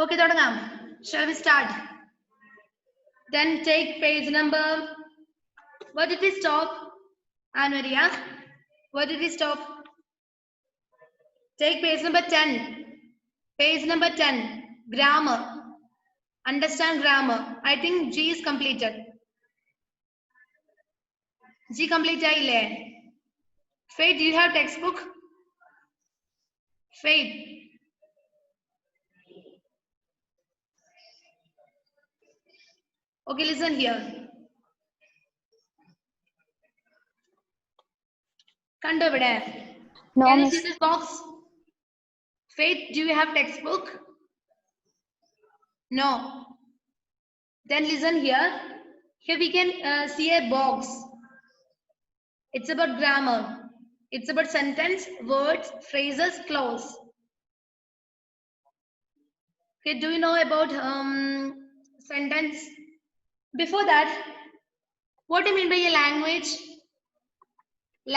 Okay, തുടങ്ങാം. Shall we start? Then take page number. What did we stop? Anvaria, what did we stop? Take page number 10. Page number 10. Grammar. Understand grammar. I think G is completed. G complete ആയില്ലേ? Faith, do you have textbook? Faith. Okay, listen here. കണ്ടോ ഇവിടെ? No, Can you miss. see this box? Faith, do you have textbook? No. Then listen here. Here we can see a box. It's about grammar. It's about sentence, words, phrases, clause. Okay, do you know about sentence? Before that, what do you mean by a language?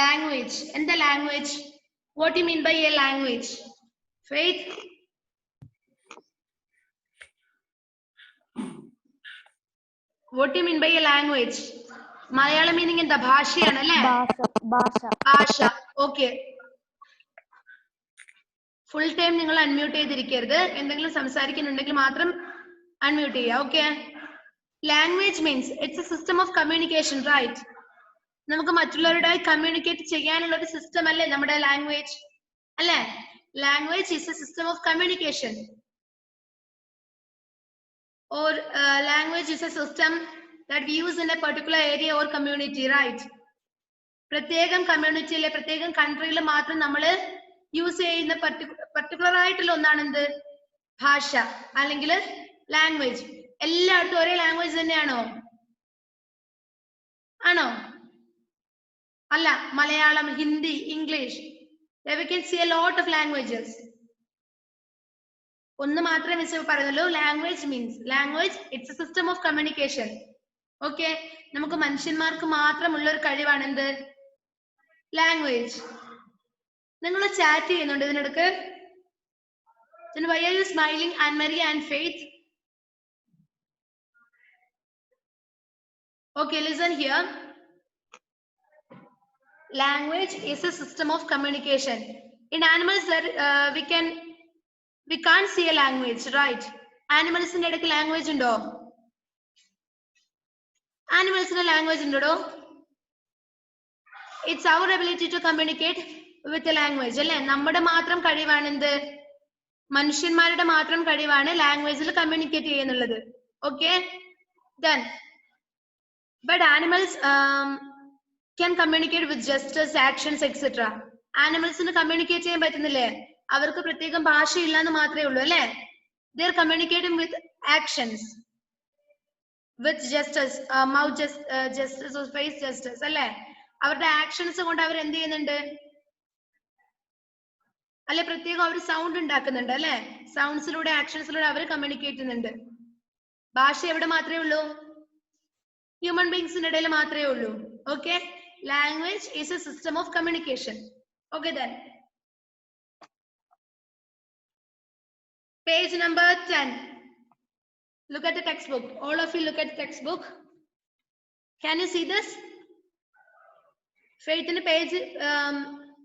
Language. And the language. What do you mean by a language? Faith? What do you mean by a language? Malayalam meaning in the ഭാഷയാണ് അല്ലേ? ഭാഷ. Okay. Full time നിങ്ങൾ unmute ചെയ്തിരിക്കരുത്. എന്തെങ്കിലും സംസാരിക്കുന്നുണ്ടെങ്കിൽ മാത്രം unmute ചെയ്യുക. Okay. Language means it's a system of communication, right? നമുക്ക് മറ്റുള്ളവരുമായി communicate ചെയ്യാനുള്ള ഒരു സിസ്റ്റം അല്ലേ നമ്മുടെ ലാംഗ്വേജ് അല്ലേ? Language is a system of communication. Or language is a system that we use in a particular area or community, right? പ്രത്യേകം കമ്മ്യൂണിറ്റിയിലെ പ്രത്യേകം കൺട്രിയിൽ മാത്രം നമ്മൾ യൂസ് ചെയ്യുന്ന പർട്ടിക്കുലർ ആയിട്ടുള്ള ഒന്നാണ് എന്ത്? ഭാഷ അല്ലെങ്കിൽ ലാംഗ്വേജ്. എല്ലായിടത്തും ഒരേ ലാംഗ്വേജ് തന്നെയാണോ? ആണോ? അല്ല. Malayalam, Hindi, English. We can see a lot of languages. ഒന്ന് മാത്രമേ മിസ് പറയുന്നുള്ളൂ. Language means language it's A system of communication. Okay, നമുക്ക് മനുഷ്യന്മാർക്ക് മാത്രമുള്ള ഒരു കഴിവാണ് എന്ത്? ലാംഗ്വേജ്. നിങ്ങൾ ചാറ്റ് ചെയ്യുന്നുണ്ട് ഇതിനിടക്ക്? Then why are you smiling, Anne-Marie and Faith? Okay, listen here. Language is a system of communication. In animals, we can't see a language, right? Animals in the language undo. Animals in the language undo. It's our ability to communicate with the language. അല്ലേ? നമ്മുടെ മാത്രം കഴിവാണ് എന്ത്? മനുഷ്യന്മാരുടെ മാത്രം കഴിവാണ് ലാംഗ്വേജിൽ communicate ചെയ്യുന്നുള്ളത്. Okay? Then, but animals can communicate with gestures, actions, etc. Animalsന് കമ്മ്യൂണിക്കേറ്റ് ചെയ്യാൻ പറ്റുന്നില്ലേ? അവർക്ക് പ്രത്യേകം ഭാഷയില്ല എന്ന് മാത്രമേ ഉള്ളൂ അല്ലേ? They are communicating with actions, with gestures, mouth gestures or face gestures അല്ലേ? അവരുടെ ആക്ഷൻസ് കൊണ്ട് അവർ എന്ത് ചെയ്യുന്നുണ്ട് അല്ലെ? പ്രത്യേകം അവർ സൗണ്ട് ഉണ്ടാക്കുന്നുണ്ട് അല്ലെ? സൗണ്ട്സിലൂടെ ആക്ഷൻസിലൂടെ അവർ കമ്മ്യൂണിക്കേറ്റ് ചെയ്യുന്നുണ്ട്. ഭാഷ എവിടെ മാത്രമേ ഉള്ളൂ? ഹ്യൂമൻ ബീങ്സിന്റെ ഇടയിൽ മാത്രമേ ഉള്ളൂ. Okay, language is A system of communication. Okay, then page number 10. Look at the textbook. All of you look at the textbook. Can you see this? Faith in the page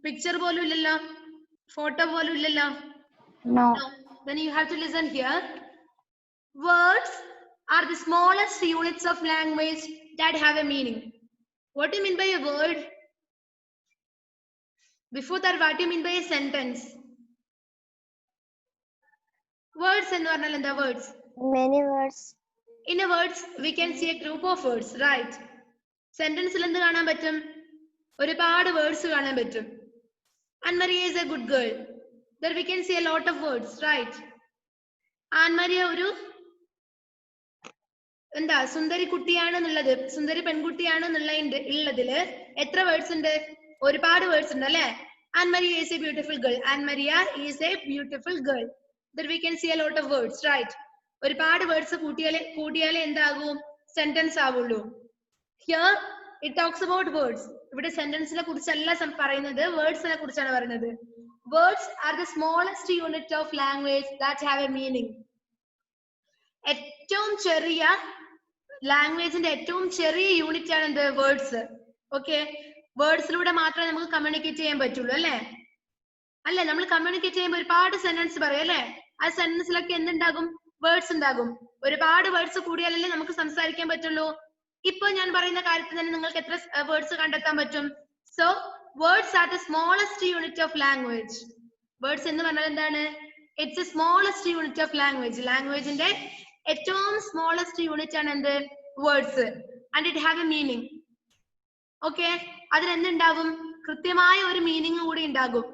picture പോലും ഇല്ലല്ലോ, photo പോലും ഇല്ലല്ലോ. No. Then you have to listen here. Words are the smallest units of language that have a meaning. What do you mean by a word? Before that, what do you mean by a sentence? Words എന്ന് പറഞ്ഞാൽ എന്താ? Words. Many words. In a words, we can see a group of words, right? Sentenceൽ എന്ത് കാണാൻ പറ്റും? ഒരുപാട് words കാണാൻ പറ്റും. Anne-Marie is a good girl. There we can see a lot of words, right? Anne-Marie ഒരു എന്താ സുന്ദരി കുട്ടിയാണെന്നുള്ളത്, സുന്ദരി പെൺകുട്ടിയാണെന്നുള്ളതില് എത്ര വേർഡ്സ് ഉണ്ട്? ഒരുപാട് വേർഡ്സ് ഉണ്ട് അല്ലെ? Anne-Marie is a beautiful girl. Anne-Maria is a beautiful girl. There we can see a lot of words, right? ഒരുപാട് words കൂട്ടിയാലേ എന്താകും? Sentence ആവുള്ളൂ. Here it talks about words. ഇവിടെ സെന്റൻസിനെ കുറിച്ചല്ല പറയുന്നത്, വേർഡ്സിനെ കുറിച്ചാണ് പറയുന്നത്. Words are the smallest unit of language that have a meaning. ഏറ്റവും ചെറിയ ലാംഗ്വേജിന്റെ ഏറ്റവും ചെറിയ യൂണിറ്റ് ആണ് എന്ത്? വേർഡ്സ്. ഓക്കെ, വേർഡ്സിലൂടെ മാത്രമേ നമുക്ക് കമ്മ്യൂണിക്കേറ്റ് ചെയ്യാൻ പറ്റുള്ളൂ അല്ലേ? അല്ലെ, നമ്മൾ കമ്മ്യൂണിക്കേറ്റ് ചെയ്യുമ്പോൾ ഒരുപാട് സെന്റൻസ് പറയും അല്ലെ? ആ സെന്റൻസിലൊക്കെ എന്തുണ്ടാകും? വേർഡ്സ് ഉണ്ടാകും. ഒരുപാട് വേർഡ്സ് കൂടിയാലല്ലേ നമുക്ക് സംസാരിക്കാൻ പറ്റുള്ളൂ. ഇപ്പൊ ഞാൻ പറയുന്ന കാര്യത്തിൽ തന്നെ നിങ്ങൾക്ക് എത്ര വേർഡ്സ് കണ്ടെത്താൻ പറ്റും? So words are the smallest unit of language. Words എന്ന് പറഞ്ഞാൽ എന്താണ്? It's a smallest unit of language. ലാംഗ്വേജിന്റെ ഏറ്റവും സ്മോളസ്റ്റ് യൂണിറ്റ് ആണ് എന്ത്? Words. And it have a meaning. Okay, അതിന് എന്തുണ്ടാകും? കൃത്യമായ ഒരു മീനിങ് കൂടി ഉണ്ടാകും.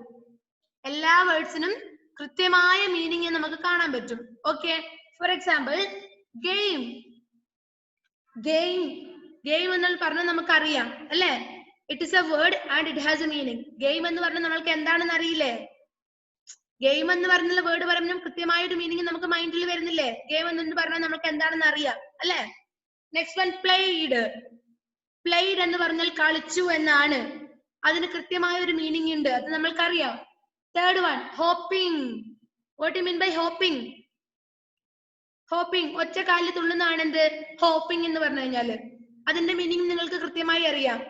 എല്ലാ വേർഡ്സിനും കൃത്യമായ മീനിങ് നമുക്ക് കാണാൻ പറ്റും. Okay, for example game. Game game എന്ന് പറഞ്ഞാൽ നമുക്കറിയാം അല്ലെ? It is A word and it has A meaning. Game എന്ന് പറഞ്ഞാൽ നമ്മൾക്ക് എന്താണെന്ന് അറിയില്ലേ? ഗെയിം എന്ന് പറഞ്ഞുള്ള വേർഡ് പറയുമ്പോൾ കൃത്യമായ ഒരു മീനിങ് നമുക്ക് മൈൻഡിൽ വരുന്നില്ലേ? ഗെയിം എന്ന് പറഞ്ഞാൽ നമുക്ക് എന്താണെന്ന് അറിയാം അല്ലെ? Next one played. പ്ലേഡ് എന്ന് പറഞ്ഞാൽ കളിച്ചു എന്നാണ്. അതിന് കൃത്യമായ ഒരു മീനിങ് ഉണ്ട്, അത് നമ്മൾക്കറിയാം. Third one hopping. What you mean by hopping? Hopping ഒറ്റ കാലിൽ തുള്ളുന്നതാണ് എന്ത്? ഹോപ്പിംഗ് എന്ന് പറഞ്ഞു കഴിഞ്ഞാല് അതിന്റെ മീനിങ് നിങ്ങൾക്ക് കൃത്യമായി അറിയാം.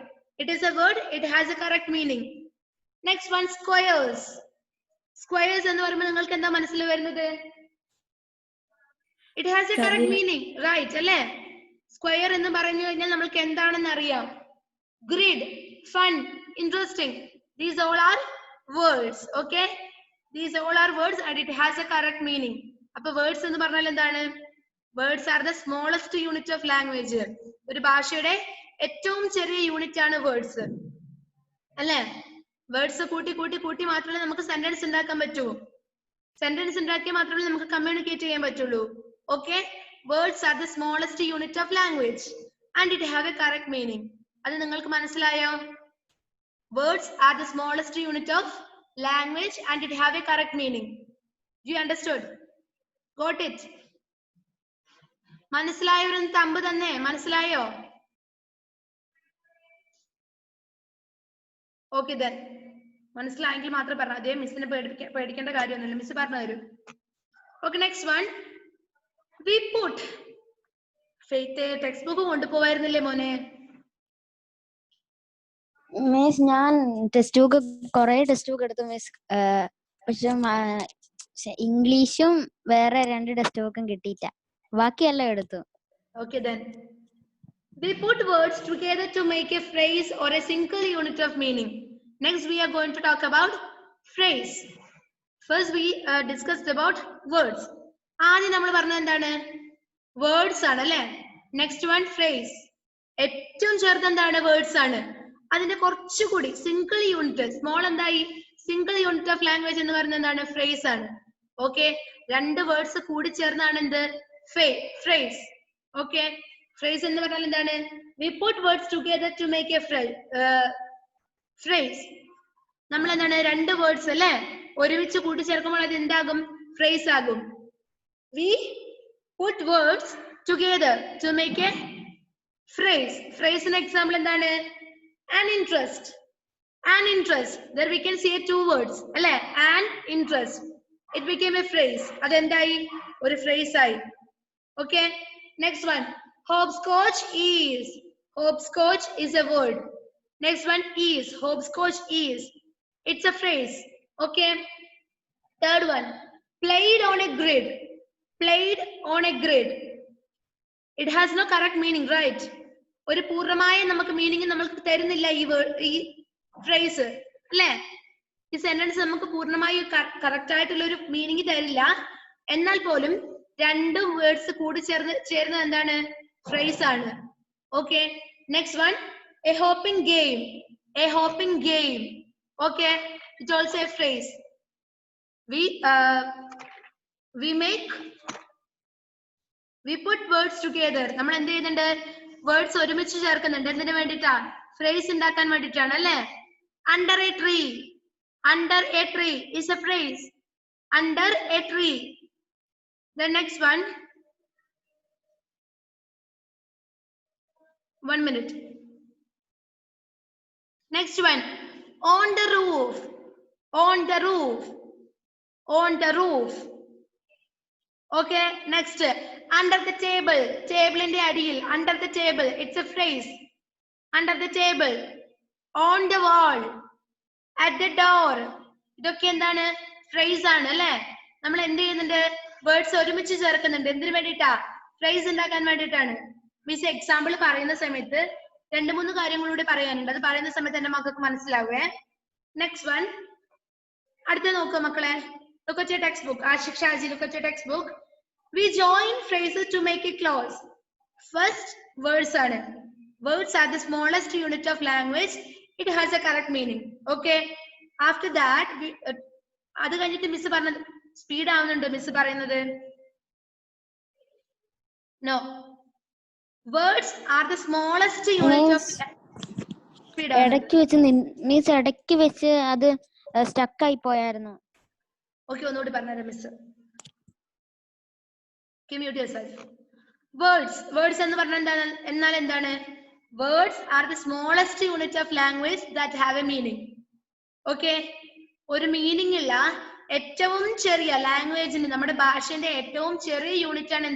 It is a word, it has a correct meaning. Next one squares. Squares എന്ന് പറയുമ്പോൾ നിങ്ങൾക്ക് എന്താ മനസ്സിൽ വരുന്നത്? It has a correct meaning, right അല്ലേ? സ്ക്വയർ എന്ന് പറഞ്ഞു കഴിഞ്ഞാൽ നമ്മൾക്ക് എന്താണെന്ന് അറിയാം. Grid, fun, interesting, these all are words. Okay, these all are words and it has a correct meaning. അപ്പൊ words എന്ന് പറഞ്ഞാൽ എന്താണ്? Words are the smallest unit of language. ഒരു ഭാഷയുടെ ഏറ്റവും ചെറിയ യൂണിറ്റ് ആണ് വേർഡ്സ് അല്ലേ? വേർഡ്സ് കൂട്ടി കൂട്ടി കൂട്ടി മാത്രമേ നമുക്ക് സെന്റൻസ് ഉണ്ടാക്കാൻ പറ്റൂ. സെന്റൻസ് ഉണ്ടാക്കിയാൽ മാത്രമേ നമുക്ക് കമ്മ്യൂണിക്കേറ്റ് ചെയ്യാൻ പറ്റുള്ളൂ. Okay, words are the smallest unit of language and it have A correct meaning. അത് നിങ്ങൾക്ക് മനസ്സിലായോ? Words are the smallest unit of language and it have a correct meaning. You understood? Got it? മനസ്സിലായവരൊന്ന് thumb തന്നെ. മനസ്സിലായോ? Okay then. മനസ്സിലായെങ്കിൽ മാത്രം പറഞ്ഞു. അതേ മിസ്സിനെ പേടിക്കേണ്ട കാര്യമൊന്നുമില്ല, മിസ് പറഞ്ഞു തരും. Okay, next one we put. Faith textbook കൊണ്ടുപോവായിരുന്നില്ലേ മോനെ? മിസ് ഞാൻ ടെക്സ്റ്റ് ബുക്ക് കുറെ ടെക്സ്റ്റ് ബുക്ക് എടുത്തു മിസ്. പക്ഷെ ഇംഗ്ലീഷും വേറെ 2 ടെക്സ്റ്റ് ബുക്കും കിട്ടിയില്ല, ബാക്കിയെല്ലാം എടുത്തു. Okay then. We put words together to make a phrase or a single unit of meaning. Next we are going to talk about phrase. First we discussed about words. ആദ്യം നമ്മൾ പറഞ്ഞത് എന്താണ്? വേർഡ്സ് ആണ് അല്ലേ? Next one phrase. ഏറ്റവും ചെറുത് എന്താണ്? Words ആണ്. അതിന്റെ കുറച്ചുകൂടി സിംഗിൾ യൂണിറ്റ്, സ്മോൾ എന്തായി? സിംഗിൾ യൂണിറ്റ് ഓഫ് ലാംഗ്വേജ് എന്ന് പറയുന്നത് എന്താണ്? ഫ്രേസ് ആണ്. ഓക്കെ, 2 വേർഡ്സ് കൂടി ചേർന്നാണ് എന്ത്? phrase. ഓക്കെ, phrase എന്ന് പറഞ്ഞാൽ എന്താണ്? we put words together to make a phrase. നമ്മൾ എന്താണ്? 2 വേർഡ്സ് അല്ലേ ഒരുമിച്ച് കൂട്ടിച്ചേർക്കുമ്പോൾ അത് എന്താകും? phrase ആകും. we put words together to make a phrase. phrase-ന് എക്സാമ്പിൾ എന്താണ്? an interest. An interest. There we can say 2 words അല്ലേ? an interest. It became a phrase. അതെന്തായി? ഒരു phrase ആയി. Okay, next one hopscotch is. Hopscotch is a word. Next one is. Hopscotch is. It's a phrase. Okay, third one played on a grid. Played on a grid. It has no correct meaning, right? ഒരു പൂർണ്ണമായ നമുക്ക് meaning നമ്മൾക്ക് തരുന്നില്ല ഈ phrase അല്ലേ? ഈ sentence നമുക്ക് പൂർണ്ണമായി കറക്റ്റ് ആയിട്ടുള്ള ഒരു മീനിങ് തരില്ല. എന്നാൽ പോലും 2 വേർഡ്സ് കൂടി ചേർന്നത് എന്താണ്? ഫ്രേസ് ആണ്. Okay, next one a hopping game. A hopping game. Okay, it also a phrase. we put words together. നമ്മൾ എന്ത് ചെയ്യുന്നുണ്ട്? വേർഡ്സ് ഒരുമിച്ച് ചേർക്കുന്നുണ്ട്. എന്തിനു വേണ്ടിട്ടാ? ഫ്രേസ് ഉണ്ടാക്കാൻ വേണ്ടിട്ടാണ് അല്ലേ? under a tree. Under a tree is a phrase. Under a tree. The next one. 1 minute. Next one. On the roof. On the roof. On the roof. Okay, next. Under the table. Table in the adil. Under the table. It's a phrase. Under the table. On the wall. At the door. ഇതൊക്കെ എന്താണ്? Phrase ആണ് അല്ലേ? നമ്മൾ എന്ത് ചെയ്യുന്നുണ്ട്? Words ഒരുമിച്ച് ചേർക്കുന്നുണ്ട്. എന്തിനു വേണ്ടിയിട്ടാ? Phrase ഉണ്ടാക്കാൻ വേണ്ടിയിട്ടാണ്. മിസ് എക്സാമ്പിൾ പറയുന്ന സമയത്ത് 2-3 കാര്യങ്ങളൂടെ പറയാനുണ്ട്. അത് പറയുന്ന സമയത്ത് എന്റെ മക്കൾക്ക് മനസ്സിലാവേ. Next one. അടുത്ത നോക്കുക മക്കളെ. Look at your textbook. Ashik Shaji, look at your textbook. We join phrases to make a clause. First, words are. Words are the smallest unit of language. It has a correct meaning. Okay. After that, അത് കഴിഞ്ഞിട്ട് miss പറഞ്ഞത് speed ആവുന്നുണ്ട് miss പറയുന്നത്. No. Words are the smallest unit of speed. ഇടയ്ക്ക് വെച്ച് അത് stuck ആയി പോയായിരുന്നു. ഓക്കെ, ഒന്നുകൂടി പറഞ്ഞുതരാം മിസ്. Mute yourself. Words എന്ന് പറഞ്ഞാൽ എന്താണ്? Words are the smallest unit of language that have a meaning. Okay, ഒരു മീനിങ് ഇല്ല ഏറ്റവും ചെറിയ ലാംഗ്വേജിന് നമ്മുടെ ഭാഷയുടെ ഏറ്റവും ചെറിയ യൂണിറ്റ് ആണ്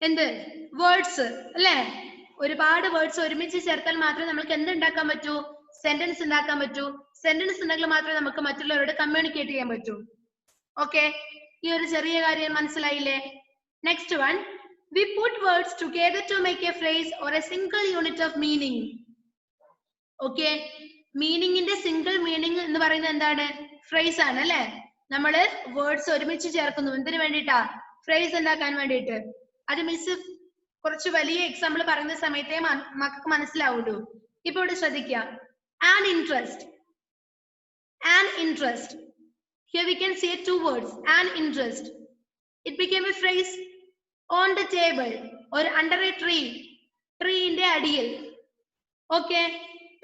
എന്ത് വേർഡ്സ് അല്ലേ? ഒരുപാട് വേർഡ്സ് ഒരുമിച്ച് ചേർത്താൽ മാത്രമേ നമുക്ക് എന്ത് ഉണ്ടാക്കാൻ പറ്റൂ? സെന്റൻസ് ഉണ്ടാക്കാൻ പറ്റൂ. സെന്റൻസ് ഉണ്ടെങ്കിൽ മാത്രമേ നമുക്ക് മറ്റുള്ളവരോട് കമ്മ്യൂണിക്കേറ്റ് ചെയ്യാൻ പറ്റൂ. ഓക്കെ, ഈ ഒരു ചെറിയ കാര്യം മനസ്സിലായില്ലേ? Next one. We put words together to make a phrase or a single unit of meaning. Okay, മീനിങ്ങിന്റെ സിംഗിൾ മീനിങ് എന്ന് പറയുന്നത് എന്താണ്? ഫ്രേസ് ആണ് അല്ലെ? നമ്മള് വേർഡ്സ് ഒരുമിച്ച് ചേർക്കുന്നു. എന്തിനു വേണ്ടിയിട്ടാ? ഫ്രേസ് ഉണ്ടാക്കാൻ വേണ്ടിയിട്ട്. അത് മിസ് കുറച്ച് വലിയ എക്സാമ്പിൾ പറയുന്ന സമയത്തേ മക്കൾക്ക് മനസ്സിലാവുള്ളൂ. ഇപ്പൊ ഇവിടെ ശ്രദ്ധിക്കാം. An interest. An interest. Here we can say 2 words. An interest. It became a phrase. On the table or under a tree. Tree ന്റെ അടിയിൽ. Okay,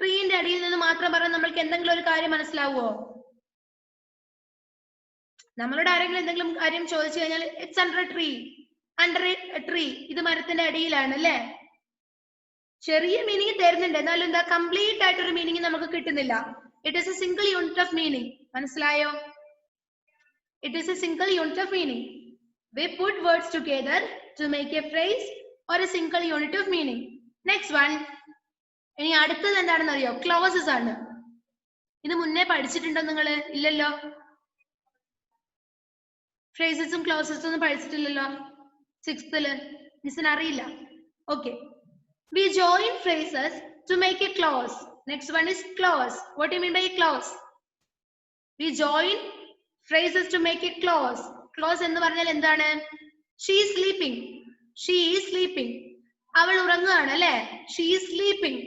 tree ന്റെ അടിയിൽ നിന്ന് മാത്രം പറഞ്ഞാൽ നമ്മൾക്ക് എന്തെങ്കിലും ഒരു കാര്യം മനസ്സിലാവുമോ? നമ്മളോട് ആരെങ്കിലും എന്തെങ്കിലും കാര്യം ചോദിച്ചു കഴിഞ്ഞാൽ it's under a tree. Under a tree, ഇത് മരത്തിന്റെ അടിയിലാണ് അല്ലേ? ചെറിയ മീനിങ് തരുന്നുണ്ട്, എന്നാലും എന്താ കംപ്ലീറ്റ് ആയിട്ടൊരു മീനിങ് നമുക്ക് കിട്ടുന്നില്ല. It is A single unit of meaning. മനസ്സിലായോ? It is A single unit of meaning. We put words together to make a phrase or a single unit of meaning. Next one. ഇനി അടുത്തത് എന്താണെന്ന് അറിയോ? Closes ആണ്. ഇത് മുന്നേ പഠിച്ചിട്ടുണ്ടോ നിങ്ങള്? ഇല്ലല്ലോ. ഫ്രേസസും ക്ലോസസും ഒന്നും പഠിച്ചിട്ടില്ലല്ലോ 6th മിസ്സിന് അറിയില്ല. Okay. We join phrases to make a clause. Next one is clause. What do you mean by a clause? We join phrases to make a clause. Clause എന്ന് പറഞ്ഞാൽ എന്താണ്? She is sleeping. She is sleeping. അവൾ ഉറങ്ങുകയാണ് അല്ലേ? She is sleeping.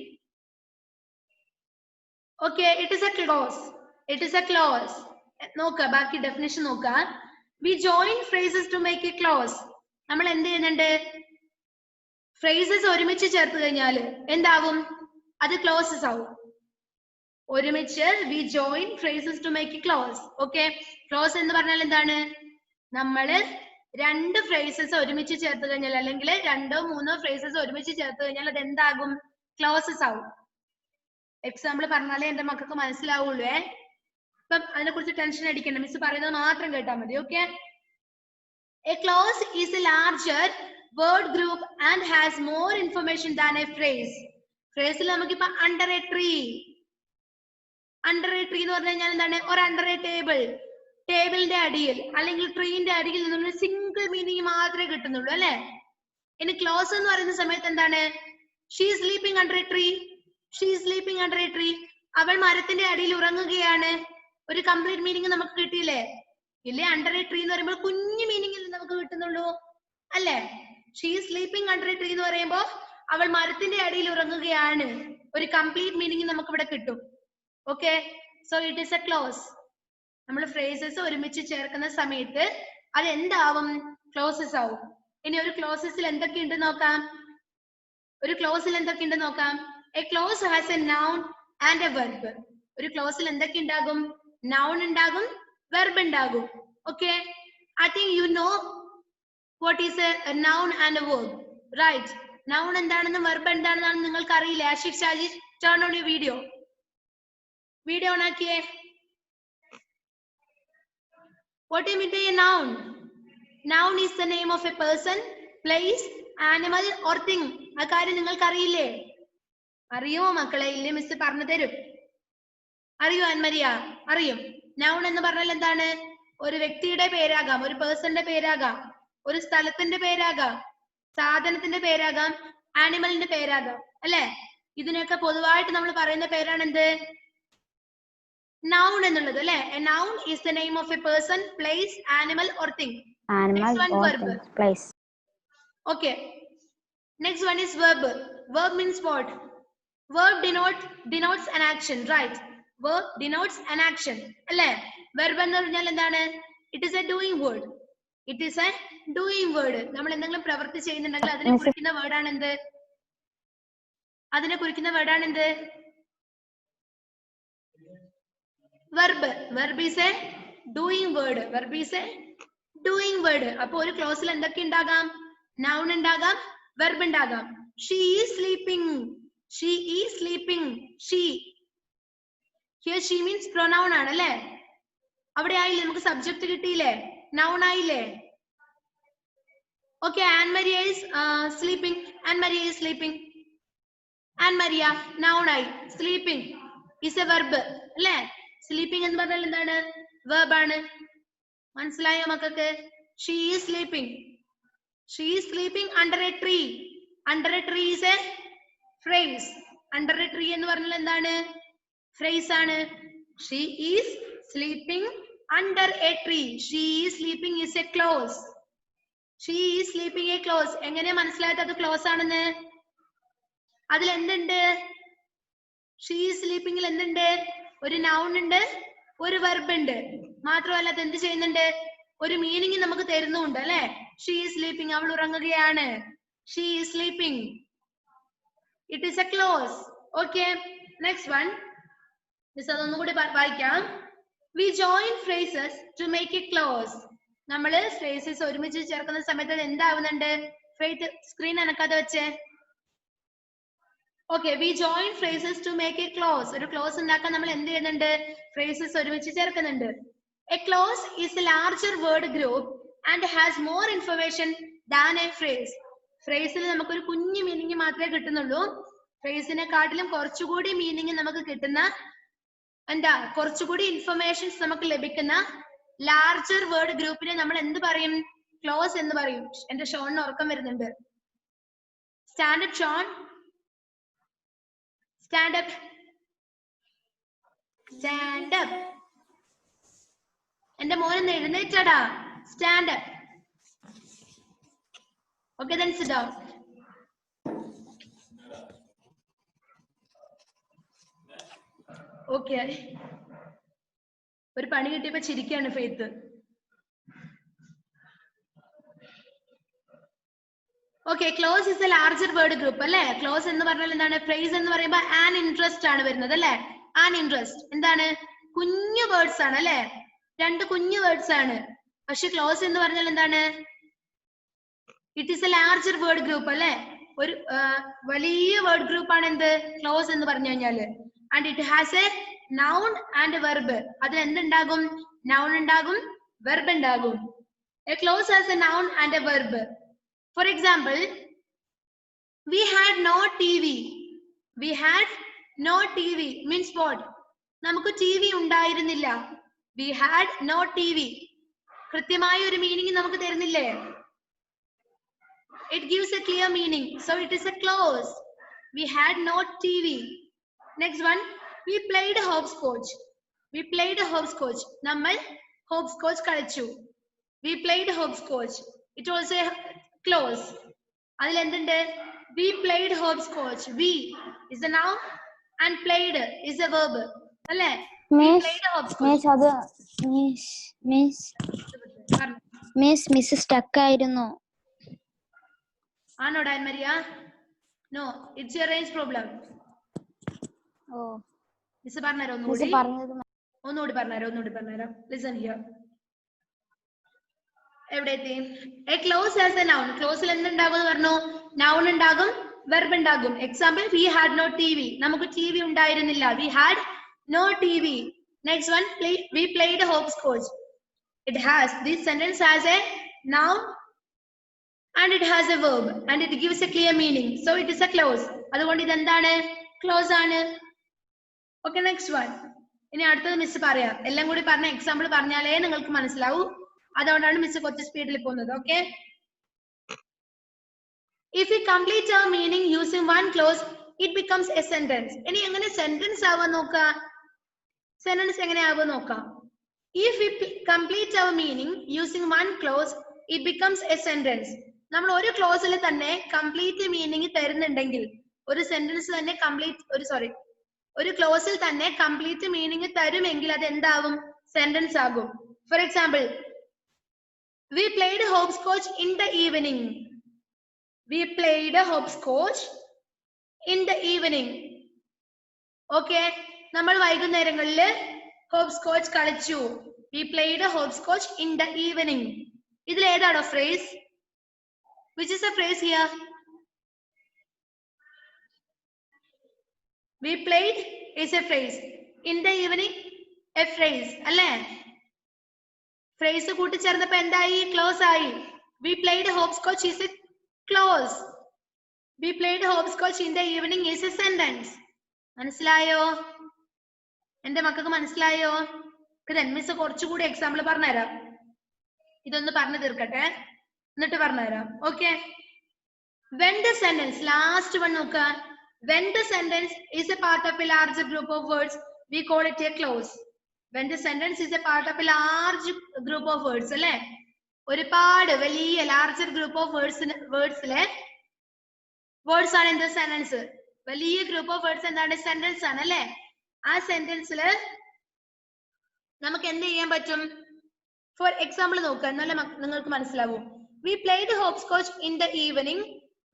Okay, it is a clause. It is a clause. നോക്ക, ബാക്കി definition നോക്ക. We join phrases to make a clause. നമ്മൾ എന്ത് ചെയ്യുന്നുണ്ട്? ഫ്രേസസ് ഒരുമിച്ച് ചേർത്ത് കഴിഞ്ഞാൽ എന്താവും? അത് ക്ലോസസ് ആവും. ഒരുമിച്ച് we join phrases to make a clause. Okay, clause എന്ന് പറഞ്ഞാൽ എന്താണ്? നമ്മള് 2 ഫ്രേസസ് ഒരുമിച്ച് ചേർത്ത് കഴിഞ്ഞാൽ അല്ലെങ്കിൽ 2-3 ഫ്രേസസ് ഒരുമിച്ച് ചേർത്ത് കഴിഞ്ഞാൽ അത് എന്താകും? ക്ലോസസ് ആവും. എക്സാമ്പിൾ പറഞ്ഞാലേ എന്റെ മക്കൾക്ക് മനസ്സിലാവുള്ളൂ. ഇപ്പം അതിനെ കുറിച്ച് ടെൻഷൻ അടിക്കണ്ട, മിസ് പറയുന്നത് മാത്രം കേട്ടാൽ മതി. Okay, a clause is a larger word group and has more information than a phrase. ഫ്രേസിൽ നമുക്കിപ്പോ under a tree. Under a tree എന്ന് പറഞ്ഞു കഴിഞ്ഞാൽ എന്താണ്? ഒരു അണ്ടർ എ ടേബിൾ. ടേബിളിന്റെ അടിയിൽ അല്ലെങ്കിൽ ട്രീന്റെ അടിയിൽ നിന്നുള്ള സിംഗിൾ മീനിങ് മാത്രമേ കിട്ടുന്നുള്ളൂ അല്ലെ? ഇനി ക്ലോസ് എന്ന് പറയുന്ന സമയത്ത് എന്താണ്? She is sleeping under a tree. She is sleeping under a tree. അവൾ മരത്തിന്റെ അടിയിൽ ഉറങ്ങുകയാണ്. ഒരു കംപ്ലീറ്റ് മീനിങ് നമുക്ക് കിട്ടിയില്ലേ? ഇല്ലേ? അണ്ടർ എ ട്രീ എന്ന് പറയുമ്പോൾ കുഞ്ഞു മീനിങ്ങിൽ നമുക്ക് കിട്ടുന്നുള്ളൂ അല്ലെ? She is sleeping under a tree എന്ന് പറയുമ്പോ അവൾ മരത്തിന്റെ അടിയിൽ ഉറങ്ങുകയാണ്. ഒരു കംപ്ലീറ്റ് മീനിങ് നമുക്ക് ഇവിടെ കിട്ടും. Okay, so it is A close. നമ്മൾ ഫ്രേസസ് ഒരുമിച്ച് ചേർക്കുന്ന സമയത്ത് അത് എന്താവും? ക്ലോസസ് ആവും. ഇനി ഒരു ക്ലോസസിൽ എന്തൊക്കെയുണ്ട് നോക്കാം. ഒരു ക്ലോസിൽ എന്തൊക്കെയുണ്ട് നോക്കാം. A clause has a noun and a verb. ഒരു ക്ലോസിൽ എന്തൊക്കെ ഉണ്ടാകും? നൗൺ ഉണ്ടാകും, വെർബ് ഉണ്ടാകും. Okay, I think you know what is a noun and a verb, right? Noun എന്താണെന്നും വെർബ് എന്താണെന്നാണ് നിങ്ങൾക്ക് അറിയില്ലേ? Ashiq Shaji, turn on your video. Video on ആക്കിയേ. What do you mean by a noun? Noun is the name of a person, place, animal or thing. ആ കാര്യം നിങ്ങൾക്ക് അറിയില്ലേ? അറിയോ മക്കളെ? ഇല്ലേ മിസ് പറഞ്ഞു തരും. അറിയോ ആൻമരിയ? അറിയും. നൗൺ എന്ന് പറഞ്ഞാൽ എന്താണ്? ഒരു വ്യക്തിയുടെ പേരാകാം, ഒരു പേഴ്സന്റെ പേരാകാം, ഒരു സ്ഥലത്തിന്റെ പേരാകാം, സാധനത്തിന്റെ പേരാകാം, ആനിമലിന്റെ പേരാകാം, അല്ലെ? ഇതിനൊക്കെ പൊതുവായിട്ട് നമ്മൾ പറയുന്ന പേരാണ് എന്ത്? Noun എന്നുള്ളത്, അല്ലെ? A noun is the name of a person, place, animal or thing. Animal Next one, or verb. thing. Place. Okay. Next one is verb. Verb means what? Verb denotes an action, right? Verb denotes an action, അല്ലെ? Verb എന്ന് പറഞ്ഞാൽ എന്താണ്? It is a doing word. It is a doing word. നമ്മൾ എന്തെങ്കിലും പ്രവൃത്തി ചെയ്യുന്നുണ്ടെങ്കിൽ അതിനെ കുറിക്കുന്ന വേർഡ് ആണ് എന്ത്? അതിനെ കുറിക്കുന്ന വേർഡ് ആണ് എന്ത്? Verb. Verb is a doing word. Verb is a doing word. അപ്പൊ ഒരു ക്ലോസിൽ എന്തൊക്കെ ഉണ്ടാകാം? Noun ഉണ്ടാകാം, verb ഉണ്ടാകാം. She is sleeping. She is sleeping. She. Here she means pronoun ആണ്, അല്ലെ? അവിടെ ആയില്ലേ? നമുക്ക് സബ്ജക്ട് കിട്ടിയില്ലേ? Noun ആയില്ലേ? Okay, Anne-Maria is sleeping. Anne-Maria is sleeping. Anne-Maria, noun ആയി. Sleeping is a verb, അല്ലെ? Sleeping എന്ന് പറഞ്ഞാൽ എന്താണ്? Verb ആണ്. മനസ്സിലായോ മക്കൾക്ക്? She is sleeping. She is sleeping under a tree. Under a tree is a phrase. Under a tree എന്ന് പറഞ്ഞാൽ എന്താണ്? Phrase ആണ്. She is sleeping under a tree. She is sleeping is a clause. She is sleeping a clause. എങ്ങനെ മനസ്സിലായത് അത് close ആണെന്ന്? അതിൽ എന്തുണ്ട്? She is sleeping ൽ എന്തുണ്ട്? ഒരു noun ഉണ്ട്, ഒരു verb ഉണ്ട്. മാത്രമല്ല അത് എന്ത് ചെയ്യുന്നുണ്ട്? ഒരു മീനിങ് നമുക്ക് തരുന്നുണ്ട്, അല്ലെ? She is sleeping. അവൾ ഉറങ്ങുകയാണ്. She is sleeping. It is a clause. Okay. Next one. Miss അതൊന്നും കൂടി വായിക്കാം. We join phrases to make a clause. നമ്മള് phrases ഒരുമിച്ച് ചേർക്കുന്ന സമയത്ത് അത് എന്താവുന്നുണ്ട്? ഫെയ്ത്ത് സ്ക്രീൻ അനക്കാതെ വെച്ചേ. Okay, we join phrases to make a clause. ഒരു clause ഉണ്ടാക്കാൻ നമ്മൾ എന്ത് ചെയ്യുന്നുണ്ട്? Phrases ഒരുമിച്ച് ചേർക്കുന്നുണ്ട്. A clause is a larger word group and has more information than a phrase. Phraseൽ നമുക്കൊരു കുഞ്ഞു മീനിങ് മാത്രമേ കിട്ടുന്നുള്ളൂ. ഫ്രേസിനെക്കാട്ടിലും കുറച്ചുകൂടി മീനിങ് നമുക്ക് കിട്ടുന്ന എന്താ? കുറച്ചുകൂടി ഇൻഫർമേഷൻസ് നമുക്ക് ലഭിക്കുന്ന ലാർജർ വേർഡ് ഗ്രൂപ്പിനെ നമ്മൾ എന്ത് പറയും? ക്ലോസ് എന്ന് പറയും. എന്റെ ഷോണിന് ഉറക്കം വരുന്നുണ്ട്. Stand up Shaun. Stand up. Stand up. എന്റെ മോനെ എഴുന്നേറ്റടാ. Stand up. Okay, then sit down. Okay. ഒരു പണി കിട്ടിയപ്പോ ചിരിക്കാണ് faith. Okay, clause is a larger word group, അല്ലെ? Clause എന്ന് പറഞ്ഞാൽ എന്താണ്? Phrase എന്ന് പറയുമ്പോ an interest ആണ് വരുന്നത്, അല്ലെ? An interest എന്താണ്? കുഞ്ഞു വേർഡ്സ് ആണ്, അല്ലെ? രണ്ട് കുഞ്ഞു വേർഡ്സ് ആണ്. പക്ഷെ clause എന്ന് പറഞ്ഞാൽ എന്താണ്? It is a larger word group, അല്ലെ? ഒരു വലിയ വേർഡ് ഗ്രൂപ്പ് ആണ് എന്ത്? Clause എന്ന് പറഞ്ഞു കഴിഞ്ഞാല്. And it has a noun and a verb. അതിൽ എന്തുണ്ടാകും? Noun ഉണ്ടാകും, verb ഉണ്ടാകും. A clause has a noun and a verb. For example, we had no TV. We had no TV means what? നമുക്ക് TV ഉണ്ടായിരുന്നില്ല. We had no TV. കൃത്യമായ ഒരു meaning നമുക്ക് തരുന്നില്ലേ? It gives a clear meaning. So it is a clause. We had no TV. Next one, we played hopscotch. We played hopscotch. നമ്മൾ hopscotch കളിച്ചു. We played hopscotch. It was a clause. അതിൽ എന്തുണ്ട്? We played hopscotch. We is a noun and played is a verb. അല്ലേ? We played hopscotch. Miss stuck ആയിരുന്നു. ആണോ ഡാൻമരിയ? No, it's your range problem. ഓ miss പറഞ്ഞുതരാം ഒന്നുകൂടി പറഞ്ഞുതരാം. Listen here. എവിടെ എത്തി? A clause has a noun. ക്ലോസിൽ എന്തുണ്ടാകും എന്ന് പറഞ്ഞു? Noun ഉണ്ടാകും, verb ഉണ്ടാകും. Example, we had no TV. നമുക്ക് TV ഉണ്ടായിരുന്നില്ല. We had no TV. Next one, we played hopscotch. This sentence has a noun and it has a verb and it gives a clear meaning. So it is a clause. അതുകൊണ്ട് ഇത് എന്താണ്? Clause ആണ്. Okay, next one. ഇനി അടുത്തത് miss പറയാം. എല്ലാം കൂടി പറഞ്ഞ എക്സാമ്പിൾ പറഞ്ഞാലേ നിങ്ങൾക്ക് മനസ്സിലാവൂ. അതുകൊണ്ടാണ് മിസ് കുറച്ച് സ്പീഡിൽ പോകുന്നത്. Okay, if we complete our meaning using one clause, it becomes a sentence. ഇനി എങ്ങനെ സെന്റൻസ് ആവാൻ നോക്കാം? സെന്റൻസ് എങ്ങനെ ആവാൻ നോക്കാം? If we complete our meaning using one clause, it becomes a sentence. നമ്മൾ ഒരു ക്ലോസിൽ തന്നെ കംപ്ലീറ്റ് മീനിങ് തരുന്നുണ്ടെങ്കിൽ, ഒരു സെന്റൻസ് തന്നെ ഒരു ക്ലോസിൽ തന്നെ കംപ്ലീറ്റ് മീനിങ് തരുമെങ്കിൽ അത് എന്താവും? സെന്റൻസ് ആകും. For example, we played hopscotch in the evening. We played hopscotch in the evening. Okay, നമ്മൾ വൈകുന്നേരങ്ങളിൽ hopscotch കളിച്ചു. We played hopscotch in the evening. ഇതിൽ ഏതാണോ phrase? Which is the phrase here? We played is a phrase. In the evening, a phrase. അല്ലേ? Phrase കൂട്ടിച്ചേർന്നപ്പോ എന്തായി? Clause ആയി. We played hopscotch is a clause. We played hopscotch in the evening is a sentence. മനസ്സിലായോ? എന്റെ മക്കൾക്ക് മനസ്സിലായോ? Miss കുറച്ചുകൂടി example പറഞ്ഞുതരാം. ഇതൊന്ന് പറഞ്ഞു തീർക്കട്ടെ, എന്നിട്ട് പറഞ്ഞുതരാം. Okay, when the sentence, last one നോക്ക, when the sentence is a part of a larger group of words, we call it a clause. When the sentence is a part of a large group of words, അല്ലേ? ഒരുപാട് വലിയ larger group of wordsലെ words ആണ് എന്ത്? Sentence. വലിയ group of words എന്താണ്? Sentence ആണ്, അല്ലേ? ആ സെന്റൻസില് നമുക്ക് എന്ത് ചെയ്യാൻ പറ്റും? ഫോർ എക്സാമ്പിൾ നോക്കുക, എന്നാലും നിങ്ങൾക്ക് മനസ്സിലാവും. We played hopscotch in the evening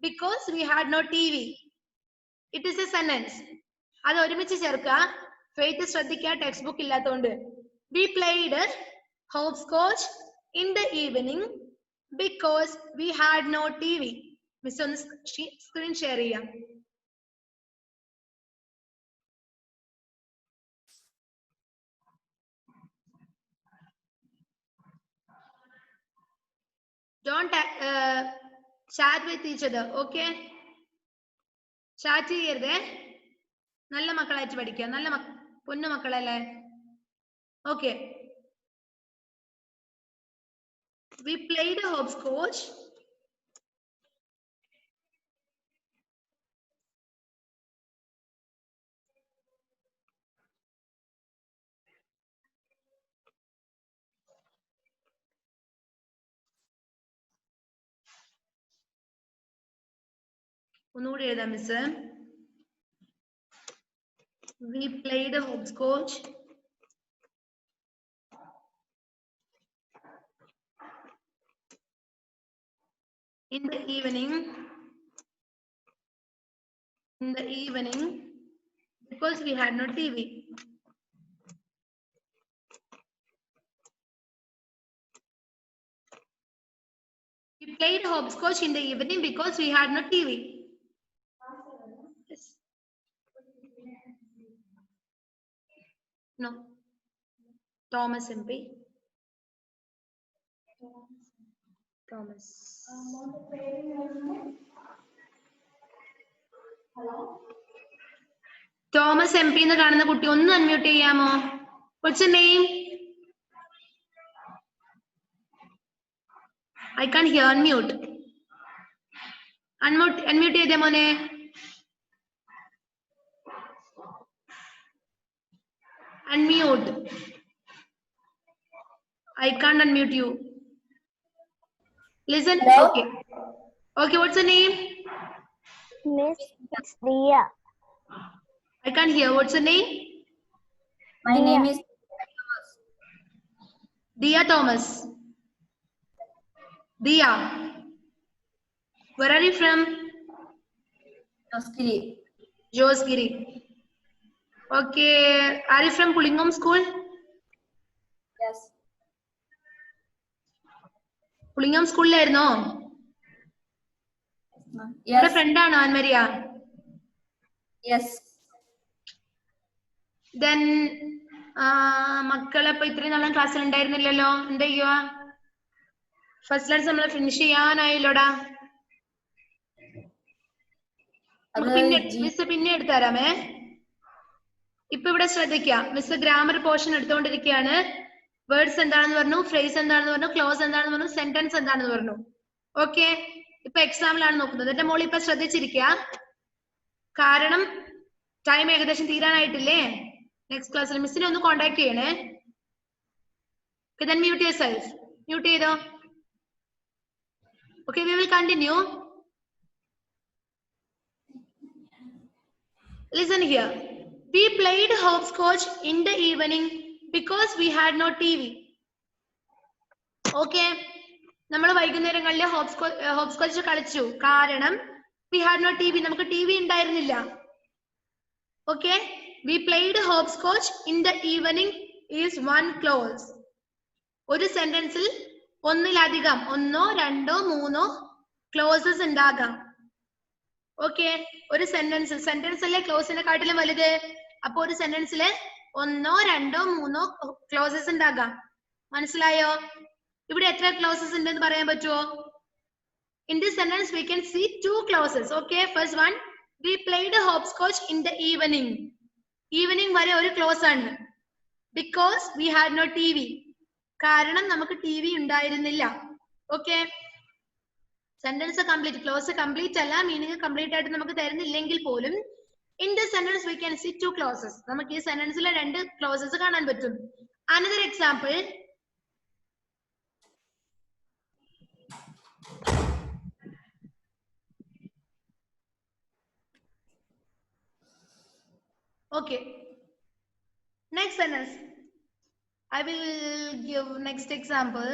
because we had no TV. It is a sentence. അത് ഒരുമിച്ച് ചേർക്കുക. ഫെയ്ത്ത് ശ്രദ്ധിക്കുക, ടെക്സ്റ്റ് ബുക്ക് ഇല്ലാത്തതുകൊണ്ട്. We played hopscotch in the evening because we had no TV. Miss ഒന്ന് സ്ക്രീൻ ഷെയർ ചെയ്യാം. Don't chat with each other, okay? Chat ചെയ്യരുതേ. നല്ല മക്കളായിട്ട് പഠിക്കുക. നല്ല പൊന്നു മക്കളല്ലേ? Okay. We played hopscotch ഒന്നുകൂടി എഴുതാം miss. We played hopscotch in the evening because we had no TV. We played hopscotch in the evening because we had no TV. Yes. No. Thomas MP. Thomas. Thomas MP എന്ന് കാണുന്ന കുട്ടി ഒന്ന് unmute ചെയ്യാമോ? What's your name? I can't hear. Unmute. Unmute ചെയ്തേ മോനെ. Unmute. I can't unmute you. Listen. Hello? Okay. Okay, what's your name? Miss Dia. I can't hear. What's your name? My name is Dia Thomas. Dia. Where are you from? Joskiri. Josgiri. Okay. Are you from Pulingam School? Yes. Pulingam School ആയിരുന്നോ? Yes. Friend ആണോ Ann Maria? Yes. Then മക്കളെ ഇപ്പൊ ഇത്രയും നാളും ക്ലാസ്സിൽ ഉണ്ടായിരുന്നില്ലല്ലോ, എന്താ ചെയ്യുക? First lesson നമ്മൾ ഫിനിഷ് ചെയ്യാനായില്ലോടാ. മിസ് പിന്നെ എടുത്തു തരാമേ. ഇപ്പൊ ഇവിടെ ശ്രദ്ധിക്കുക, മിസ് ഗ്രാമർ പോർഷൻ എടുത്തുകൊണ്ടിരിക്കുകയാണ്. വേർഡ്സ് എന്താണെന്ന് പറഞ്ഞു, ഫ്രേസ് എന്താണെന്ന് പറഞ്ഞു, ക്ലോസ് എന്താണെന്ന് പറഞ്ഞു, സെന്റൻസ് എന്താണെന്ന് പറഞ്ഞു. ഓക്കെ, ഇപ്പൊ എക്സാമ്പിളാണ് നോക്കുന്നത്. എന്റെ മോൾ ഇപ്പൊ ശ്രദ്ധിച്ചിരിക്കുക, കാരണം ടൈം ഏകദേശം തീരാനായിട്ടില്ലേ. നെക്സ്റ്റ് ക്ലാസ്സിൽ മിസ്സിനെ ഒന്ന് കോണ്ടാക്ട് ചെയ്യണേ. then mute yourself. Mute ചെയ്തോ. Okay, we will continue. Listen here. We played hopscotch in the evening because we had no TV. Okay, നമ്മൾ വൈകുന്നേരങ്ങളിൽ ഹോപ്സ്കോച്ച് കളിച്ചു, കാരണം we had no TV, നമുക്ക് TV ഉണ്ടായിരുന്നില്ല. Okay, we played hopscotch in the evening is one clause. ഒരു സെന്റൻസിൽ ഒന്നിലധികം, ഒന്നോ രണ്ടോ മൂന്നോ ക്ലോസസ് ഉണ്ടാകാം. ഓക്കെ, ഒരു സെന്റൻസ് അല്ലേ ക്ലോസിനെ കാട്ടിലും വലുത്. അപ്പൊ ഒരു സെന്റൻസില് ഒന്നോ രണ്ടോ മൂന്നോ ക്ലോസസ് ഉണ്ടാകാം. മനസ്സിലായോ? ഇവിടെ എത്ര ക്ലോസസ് ഉണ്ടെന്ന് പറയാൻ പറ്റുമോ? In this sentence we can see two clauses. Okay, first one, we played hopscotch in the evening. Evening വരെ ഒരു ക്ലോസ് ആണ്. Because we had no TV. കാരണം നമുക്ക് TV ഉണ്ടായിരുന്നില്ല. Okay, sentence complete, close complete അല്ല, മീനിങ് കംപ്ലീറ്റ് ആയിട്ട് നമുക്ക് തരുന്നില്ലെങ്കിൽ പോലും in this sentence we can see two clauses. നമുക്ക് ഈ സെന്റൻസിലെ രണ്ട് ക്ലോസസ് കാണാൻ പറ്റും. Another example, okay, next sentence I will give. Next example,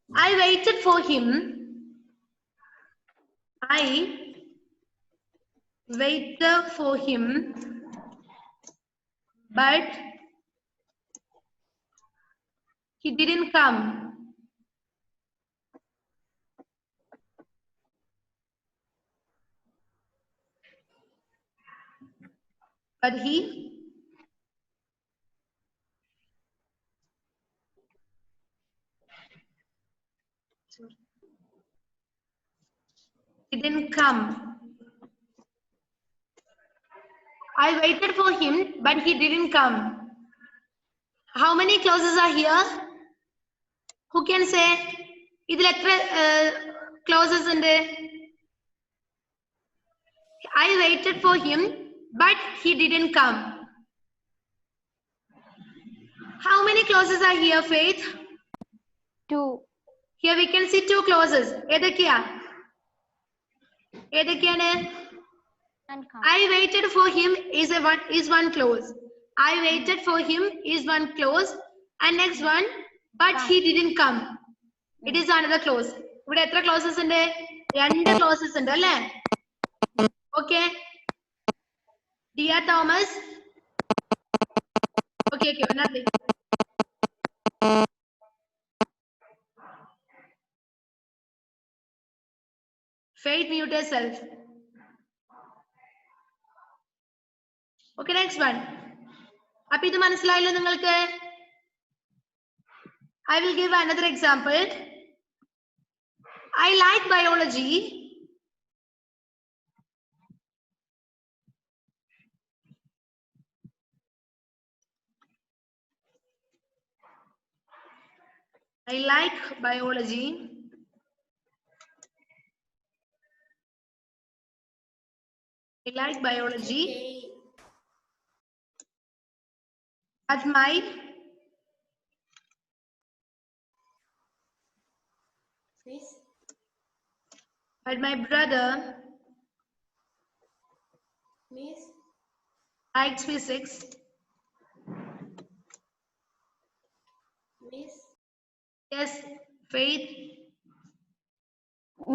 I waited for him. I waited for him, but he didn't come. But he didn't come. I waited for him, but he didn't come. How many clauses are here? Who can say? ഇതിൽ എത്ര clauses ഉണ്ട്? I waited for him, but he didn't come. How many clauses are here, Faith? 2. Here we can see two clauses. ഏതൊക്കെയാ? ഏതൊക്കെയാണ്? I waited for him is one clause. I waited for him is one clause, and next one, but he didn't come. It is another clause. ഇവിടെ എത്ര clauses ഉണ്ട്? രണ്ട് clauses ഉണ്ട് അല്ലേ? Okay. Dear Thomas. Okay, nothing. Faith, mute yourself. Okay, next one. അപ്പൊ ഇത് മനസ്സിലായല്ലോ നിങ്ങൾക്ക്? I will give another example. I like biology. I like biology. I like biology. But my brother likes physics. Yes, Faith.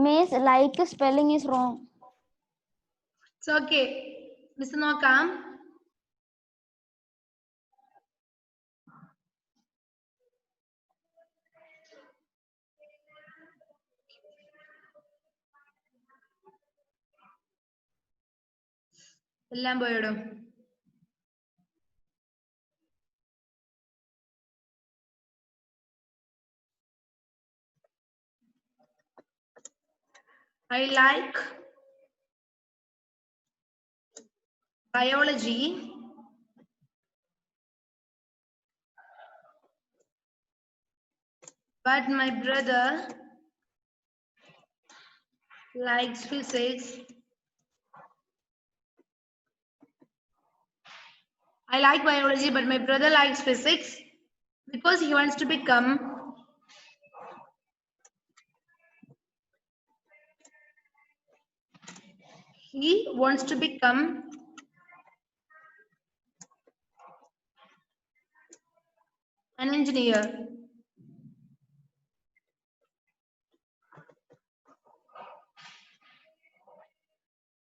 Miss, like spelling is wrong. It's okay. Miss നോക്കാം. എല്ലാം പോയിടോ. I like biology, but my brother likes physics. I like biology, but my brother likes physics because he wants to become an engineer.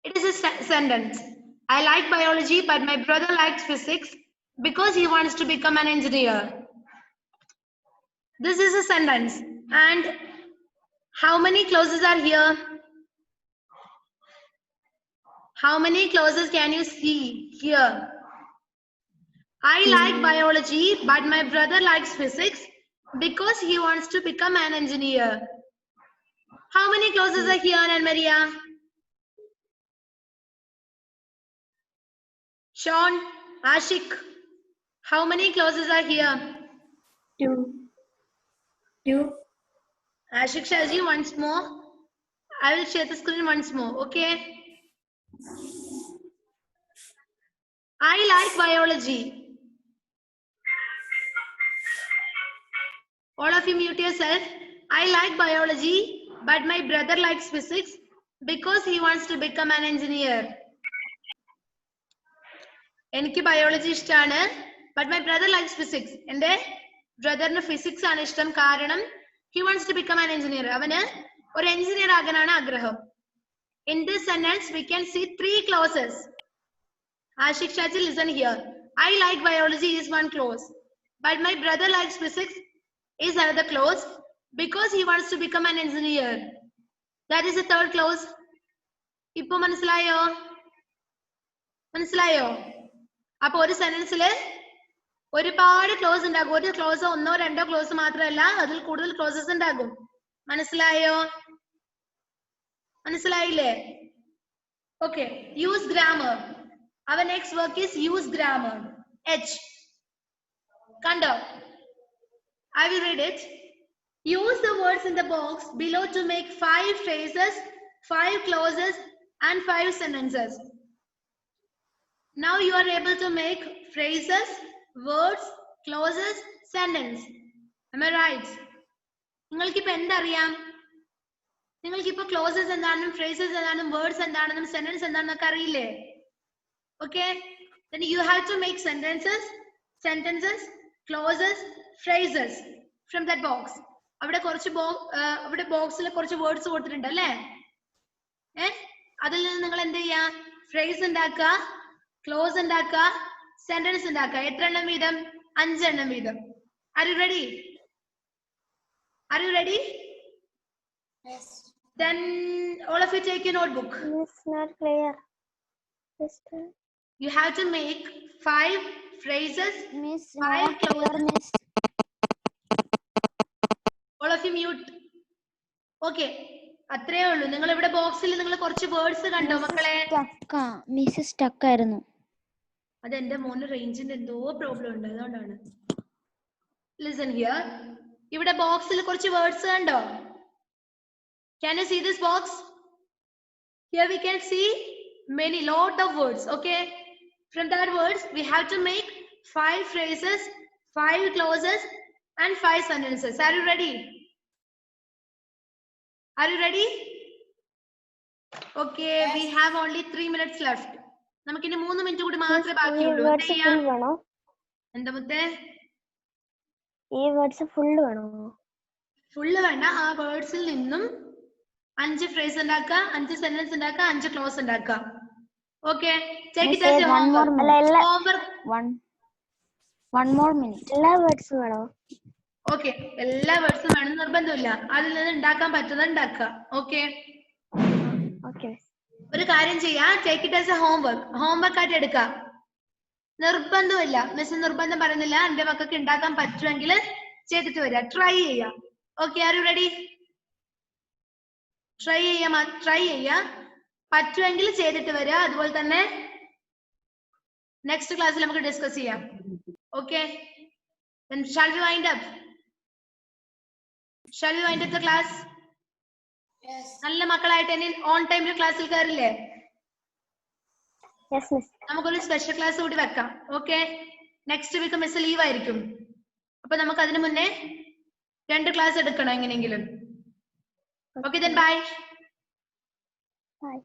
It is a sentence. I like biology, but my brother likes physics because he wants to become an engineer. This is a sentence. And how many clauses are here? How many clauses can you see here? I like biology, but my brother likes physics because he wants to become an engineer. How many clauses are here, Anna Maria? Sean, Ashik, how many clauses are here? 2. Ashik Shaji, once more. I will share the screen once more, okay? I like biology. All of you mute yourself. I like biology, but my brother likes physics because he wants to become an engineer. എനിക്ക് biology ഇഷ്ടമാണ്, but my brother likes physics. എൻ്റെ ബ്രദറിന് physics ആണ് ഇഷ്ടം, കാരണം he wants to become an engineer. അവന് ഒരു engineer ആകാനാണ് ആഗ്രഹം. In this sentence we can see 3 clauses. Ashik Shaji, listen here. I like biology is one clause, but my brother likes physics is another clause because he wants to become an engineer. That is the third clause. ഇപ്പോ മനസ്സിലായോ? മനസ്സിലായോ? അപ്പൊ ഒരു സെന്റൻസിൽ ഒരുപാട് close ഉണ്ടാകും. ഒരു close ഒന്നോ രണ്ടോ ക്ലോസ് മാത്രമല്ല, അതിൽ കൂടുതൽ ക്ലോസസ് ഉണ്ടാകും. മനസ്സിലായോ? മനസ്സിലായില്ലേ? Okay, use grammar. Our next work is use grammar. H. Kando. I will read it. Use the words in the box below to make 5 phrases, 5 clauses, and 5 sentences. Now you are able to make phrases, words, clauses, sentence. Am I right? നിങ്ങൾക്ക് ഇപ്പൊ എന്തറിയാം? നിങ്ങൾക്ക് ഇപ്പൊ closes എന്താണെന്നും phrases എന്താണെന്നും words എന്താണെന്നും sentence എന്താണെന്നൊക്കെ അറിയില്ലേ? Okay, then you have to make sentences, clauses, phrases from that box. അവിടെ കുറച്ച് അവിടെ ബോക്സിൽ കുറച്ച് വേർഡ്സ് കൊടുത്തിട്ടുണ്ട് അല്ലേ? അതിൽ നിന്ന് നിങ്ങൾ എന്ത് ചെയ്യാ? ഫ്രേസ് ഉണ്ടാക്കുക, ക്ലോസ് ഉണ്ടാക്കുക, സെന്റൻസ് ഉണ്ടാക്കുക. എത്ര എണ്ണം വീതം? 5 എണ്ണം വീതം. Are you ready? Are you ready? Yes. Then all of you take your notebook. It's not clear. You have to make 5 phrases, Miss, 5 not clear, clauses. Miss. All of you mute. Okay, അത്രേ ഉള്ളൂ. നിങ്ങൾ ഇവിടെ ബോക്സിൽ നിങ്ങൾ കുറച്ച് words കണ്ടോ മക്കളെ? Miss stuck ആയിരുന്നു. അത് എന്റെ മോന് റേഞ്ചിന്റെ എന്തോ പ്രോബ്ലം ഉണ്ട്, അതുകൊണ്ടാണ്. Listen here. ഇവിടെ ബോക്സിൽ കുറച്ച് വേർഡ്സ് കണ്ടോ? Can you see this box? Here we can see lot of words. Okay, from that words we have to make 5 phrases, 5 clauses, and 5 sentences. Are you ready? Are you ready? Okay, yes. We have only 3 minutes left. നമുക്ക് ഇനി 3 minute കൂടി മാത്രമേ ബാക്കിയുള്ളൂ. എന്താ മുത്തേ? ഈ words full വേണോ? Full വേണ്ട. ആ വേർഡ്സിൽ നിന്നും 5 ഫ്രേസ് ഉണ്ടാക്കുക, 5 സെന്റൻസ് ഉണ്ടാക്കുക, 5 ക്ലോസ് ഉണ്ടാക്കുക. Okay, take it as your homework. One more minute. എല്ലാ വേർഡ്സും വേണോ? Okay, എല്ലാ വേർഡ്സും വേണം നിർബന്ധമില്ല. അതിൽ നിന്ന് ഉണ്ടാക്കാൻ പറ്റുന്നത് ഉണ്ടാക്കുക. Okay. Okay. ഒരു കാര്യം ചെയ്യാ, take it as A homework ആയിട്ട് എടുക്കാം. നിർബന്ധമില്ല, മിസ് നിർബന്ധം പറയുന്നില്ല. എന്റെ മക്കൾക്ക് ഉണ്ടാക്കാൻ പറ്റുമെങ്കിൽ ചെയ്തിട്ട് വരിക, ട്രൈ ചെയ്യാം. Okay, are you ready? Try ചെയ്യാ, പറ്റുമെങ്കിൽ ചെയ്തിട്ട് വരിക. അതുപോലെ തന്നെ നെക്സ്റ്റ് ക്ലാസ്സിൽ നമുക്ക് ഡിസ്കസ് ചെയ്യാം. Okay, shall we wind up the class? നല്ല മക്കളായിട്ട് ഇനി ഓൺ ടൈമിൽ ക്ലാസ്സിൽ കയറില്ലേ? Yes, miss. നമുക്കൊരു സ്പെഷ്യൽ ക്ലാസ് കൂടി വെക്കാം. Okay, next week miss leave ആയിരിക്കും. അപ്പൊ നമുക്ക് അതിന് മുന്നേ 2 ക്ലാസ് എടുക്കണം എങ്ങനെയെങ്കിലും. Okay, then bye. Bye.